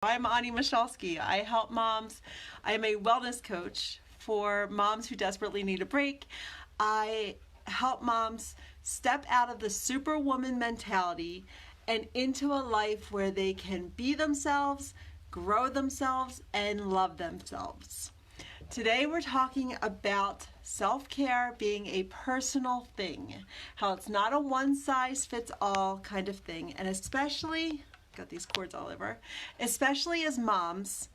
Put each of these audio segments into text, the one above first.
I'm Onnie Michalsky. I help moms. I am a wellness coach for moms who desperately need a break. I help moms step out of the superwoman mentality and into a life where they can be themselves, grow themselves, and love themselves. Today we're talking about self-care being a personal thing, how it's not a one-size-fits-all kind of thing, and especially got these cords all over, especially as moms,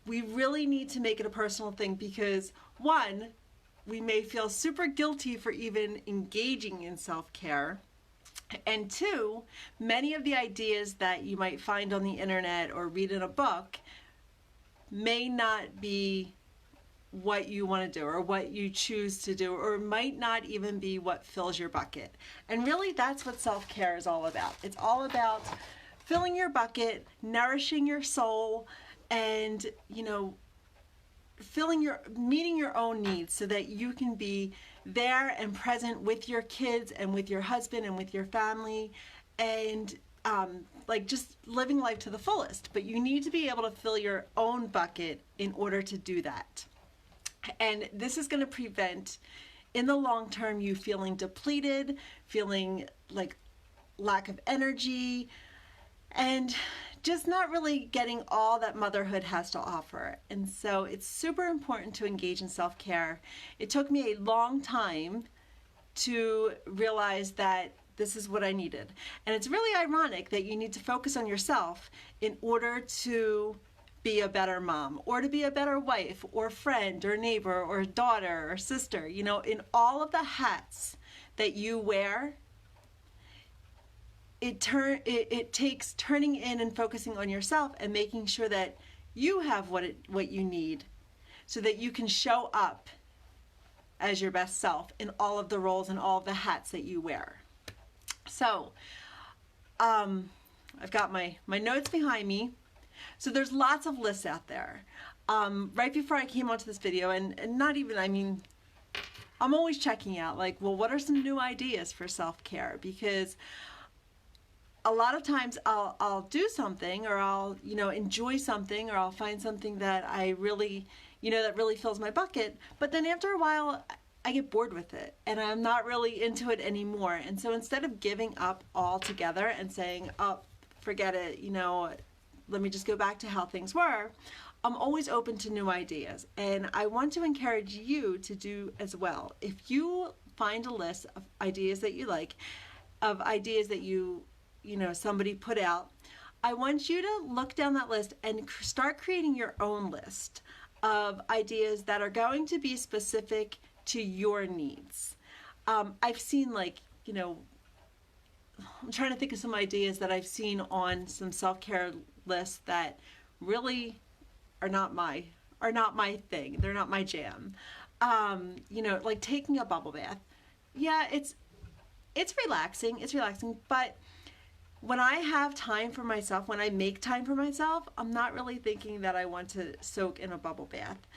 we really need to make it a personal thing because one, we may feel super guilty for even engaging in self-care, and two, many of the ideas that you might find on the internet or read in a book may not be what you want to do or what you choose to do, or might not even be what fills your bucket. And really that's what self-care is all about. It's all about filling your bucket, nourishing your soul, and meeting your own needs so that you can be there and present with your kids and with your husband and with your family, and just living life to the fullest. But you need to be able to fill your own bucket in order to do that. And this is going to prevent, in the long term, you feeling depleted, feeling like lack of energy, and just not really getting all that motherhood has to offer. And so it's super important to engage in self-care. It took me a long time to realize that this is what I needed. And it's really ironic that you need to focus on yourself in order to be a better mom, or to be a better wife, or friend, or neighbor, or daughter, or sister. In all of the hats that you wear, it takes turning in and focusing on yourself and making sure that you have what you need so that you can show up as your best self in all of the roles and all of the hats that you wear. So I've got my notes behind me. So there's lots of lists out there. Right before I came onto this video, and not even, I'm always checking out, what are some new ideas for self-care? Because a lot of times I'll do something, or I'll enjoy something, or I'll find something that I really that really fills my bucket, but then after a while I get bored with it and I'm not really into it anymore. And so instead of giving up altogether and saying, oh, forget it, let me just go back to how things were, I'm always open to new ideas, and I want to encourage you to do as well. If you find a list of ideas that you like, of ideas that somebody put out, I want you to look down that list and start creating your own list of ideas that are going to be specific to your needs. I've seen I'm trying to think of some ideas that I've seen on some self-care lists that really are not my thing. They're not my jam. Like taking a bubble bath. Yeah, it's relaxing. It's relaxing, but when I have time for myself, when I make time for myself, I'm not really thinking that I want to soak in a bubble bath.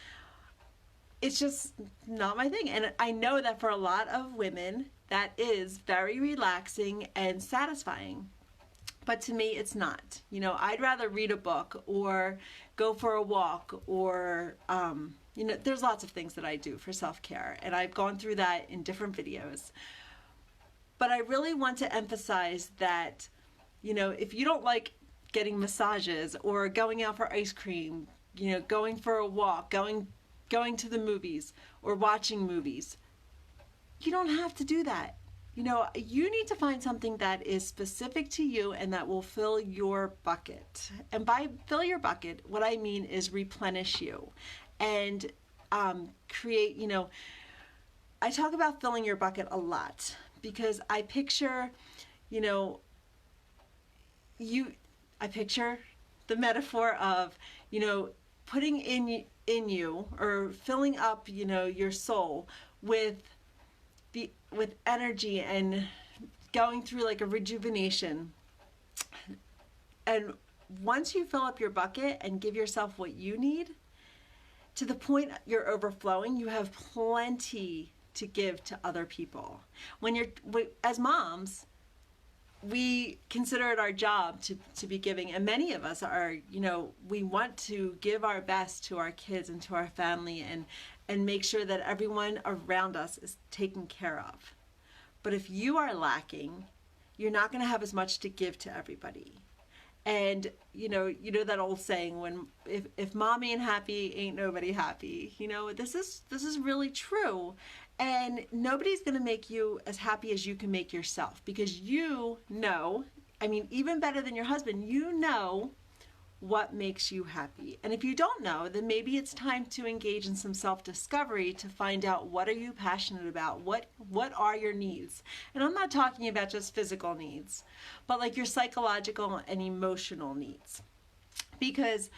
It's just not my thing. And I know that for a lot of women, that is very relaxing and satisfying. But to me, it's not. I'd rather read a book or go for a walk, or, there's lots of things that I do for self-care, and I've gone through that in different videos. But I really want to emphasize that, if you don't like getting massages or going out for ice cream, going for a walk, going to the movies or watching movies, you don't have to do that. You need to find something that is specific to you and that will fill your bucket. And by fill your bucket, what I mean is replenish you and create, I talk about filling your bucket a lot because I picture, I picture the metaphor of, putting in you, or filling up, your soul with energy and going through like a rejuvenation. And once you fill up your bucket and give yourself what you need, to the point you're overflowing, you have plenty to give to other people. As moms, we consider it our job to be giving, and many of us are, we want to give our best to our kids and to our family, and make sure that everyone around us is taken care of. But if you are lacking, you're not going to have as much to give to everybody. And you know that old saying, when if mommy ain't happy, ain't nobody happy. This is really true. And nobody's going to make you as happy as you can make yourself, because even better than your husband, what makes you happy. And if you don't know, then maybe it's time to engage in some self-discovery to find out, what are you passionate about? What are your needs? And I'm not talking about just physical needs, but like your psychological and emotional needs. Because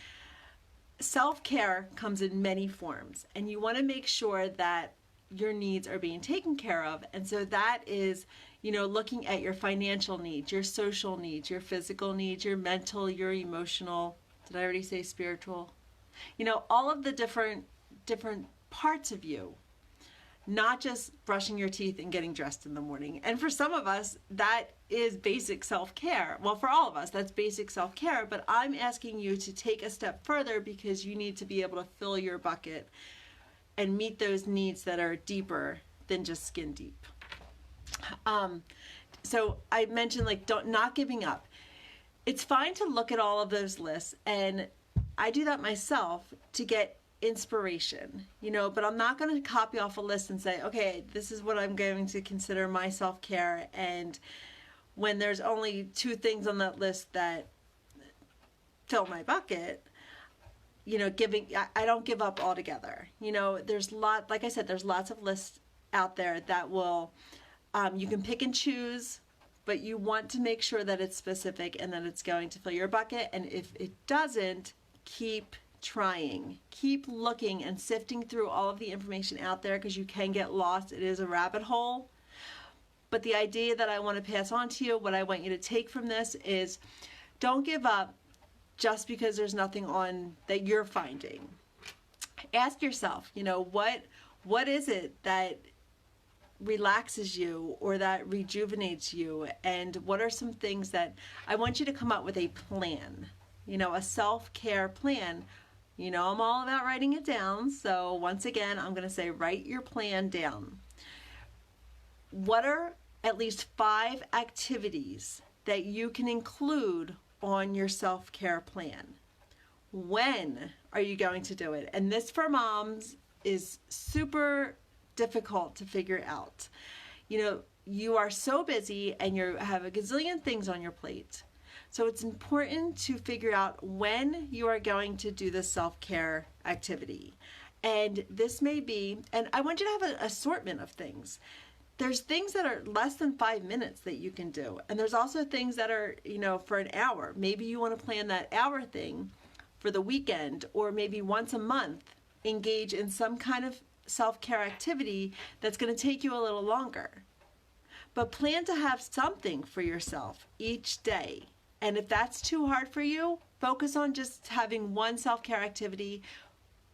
self-care comes in many forms, and you want to make sure that your needs are being taken care of. And so that is, looking at your financial needs, your social needs, your physical needs, your mental, your emotional, did I already say spiritual? All of the different parts of you, not just brushing your teeth and getting dressed in the morning. And for some of us, that is basic self-care. Well, for all of us, that's basic self-care, but I'm asking you to take a step further, because you need to be able to fill your bucket and meet those needs that are deeper than just skin deep. So I mentioned, not giving up. It's fine to look at all of those lists, and I do that myself to get inspiration, but I'm not going to copy off a list and say, okay, this is what I'm going to consider my self-care. And when there's only 2 things on that list that fill my bucket, I don't give up altogether. There's like I said, there's lots of lists out there that will, you can pick and choose, but you want to make sure that it's specific and that it's going to fill your bucket. And if it doesn't, keep trying, keep looking and sifting through all of the information out there, because you can get lost. It is a rabbit hole. But the idea that I want to pass on to you, what I want you to take from this, is don't give up just because there's nothing on that you're finding. Ask yourself, what is it that relaxes you or that rejuvenates you? And what are some things that I want you to come up with a plan, a self-care plan. I'm all about writing it down. So once again, I'm going to say, write your plan down. What are at least 5 activities that you can include on your self-care plan? When are you going to do it? And this, for moms, is super difficult to figure out. You are so busy and you have a gazillion things on your plate. So it's important to figure out when you are going to do the self-care activity. And this may be, and I want you to have an assortment of things. There's things that are less than 5 minutes that you can do. And there's also things that are, for an hour. Maybe you want to plan that hour thing for the weekend, or maybe once a month, engage in some kind of self-care activity that's going to take you a little longer. But plan to have something for yourself each day. And if that's too hard for you, focus on just having one self-care activity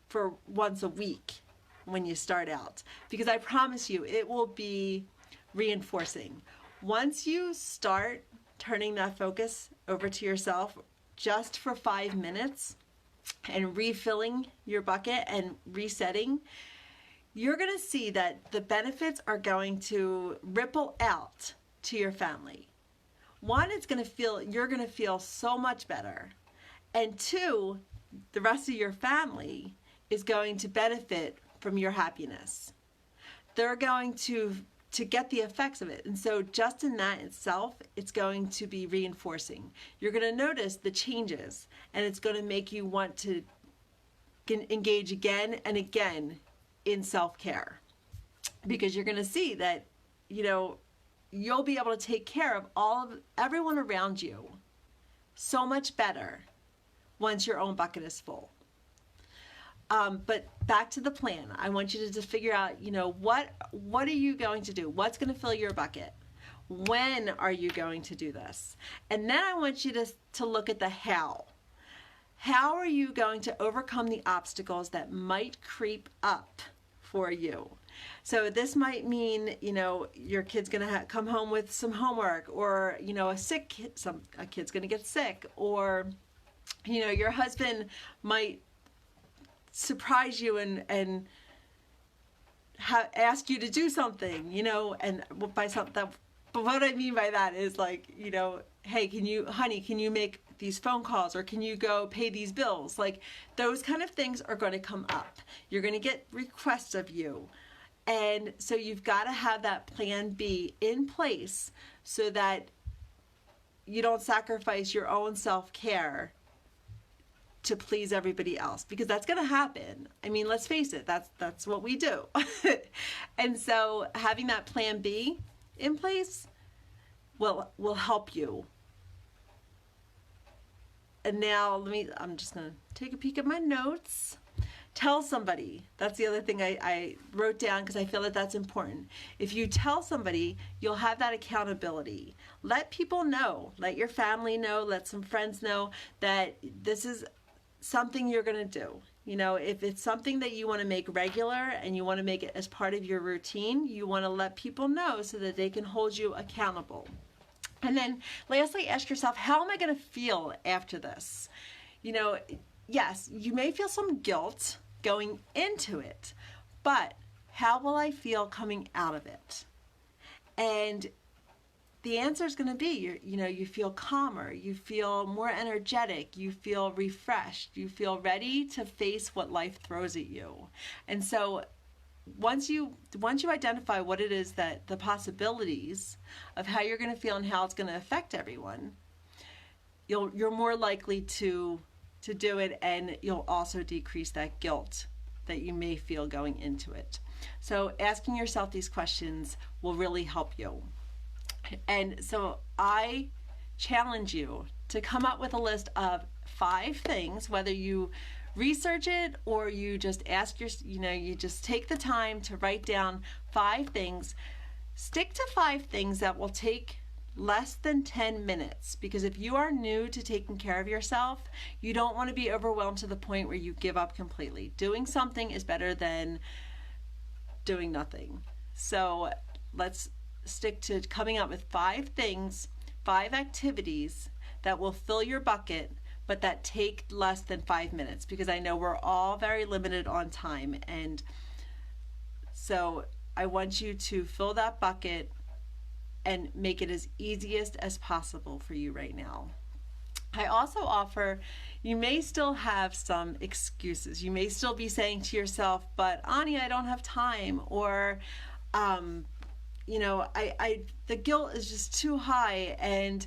for once a week when you start out, because I promise you it will be reinforcing. Once you start turning that focus over to yourself just for 5 minutes and refilling your bucket and resetting, you're going to see that the benefits are going to ripple out to your family. 1, you're going to feel so much better. And 2, the rest of your family is going to benefit from your happiness. They're going to get the effects of it. And so just in that itself, it's going to be reinforcing. You're going to notice the changes, and it's going to make you want to engage again and again in self-care, because you're going to see that, you'll be able to take care of everyone around you so much better once your own bucket is full. But back to the plan. I want you to just figure out, what are you going to do? What's going to fill your bucket? When are you going to do this? And then I want you to look at the how. How are you going to overcome the obstacles that might creep up for you. So this might mean, your kid's going to come home with some homework, or, a kid's going to get sick, or, your husband might surprise you and ask you to do something, and by something. But what I mean by that is like, hey, honey, can you make these phone calls, or can you go pay these bills? Like, those kind of things are going to come up. You're going to get requests of you. And so you've got to have that plan B in place so that you don't sacrifice your own self-care to please everybody else, because that's going to happen. I mean, let's face it, that's what we do. And so having that plan B in place will help you. And now I'm just going to take a peek at my notes. Tell somebody. That's the other thing I wrote down, because I feel that that's important. If you tell somebody, you'll have that accountability. Let people know. Let your family know. Let some friends know that this is something you're going to do. If it's something that you want to make regular and you want to make it as part of your routine, you want to let people know so that they can hold you accountable. And then lastly, ask yourself, how am I going to feel after this? Yes, you may feel some guilt going into it, but how will I feel coming out of it? And the answer is going to be, you feel calmer, you feel more energetic, you feel refreshed, you feel ready to face what life throws at you. And so once you identify what it is, that the possibilities of how you're going to feel and how it's going to affect everyone, you're more likely to do it, and you'll also decrease that guilt that you may feel going into it. So asking yourself these questions will really help you. And so I challenge you to come up with a list of 5 things, whether you research it or you just you just take the time to write down 5 things. Stick to 5 things that will take less than 10 minutes, because if you are new to taking care of yourself, you don't want to be overwhelmed to the point where you give up completely. Doing something is better than doing nothing. So let's stick to coming up with 5 things, 5 activities that will fill your bucket, but that take less than 5 minutes, because I know we're all very limited on time. And so I want you to fill that bucket and make it as easiest as possible for you right now. I also offer, you may still have some excuses. You may still be saying to yourself, but Onnie, I don't have time, or the guilt is just too high and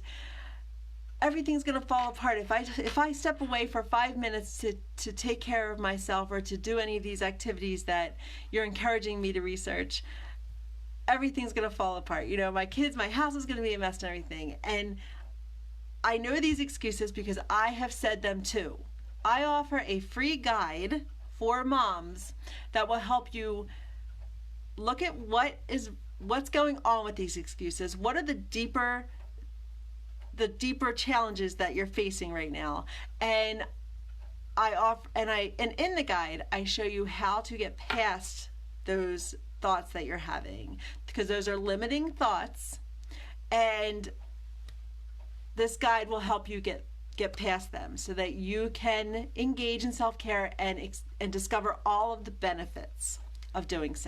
everything's gonna fall apart if I step away for 5 minutes to take care of myself, or to do any of these activities that you're encouraging me to research. Everything's gonna fall apart. My house is gonna be a mess and everything. And I know these excuses because I have said them too. I offer a free guide for moms that will help you look at what's going on with these excuses. What are the deeper challenges that you're facing right now? And in the guide, I show you how to get past those thoughts that you're having, because those are limiting thoughts, and this guide will help you get past them so that you can engage in self-care and discover all of the benefits of doing so.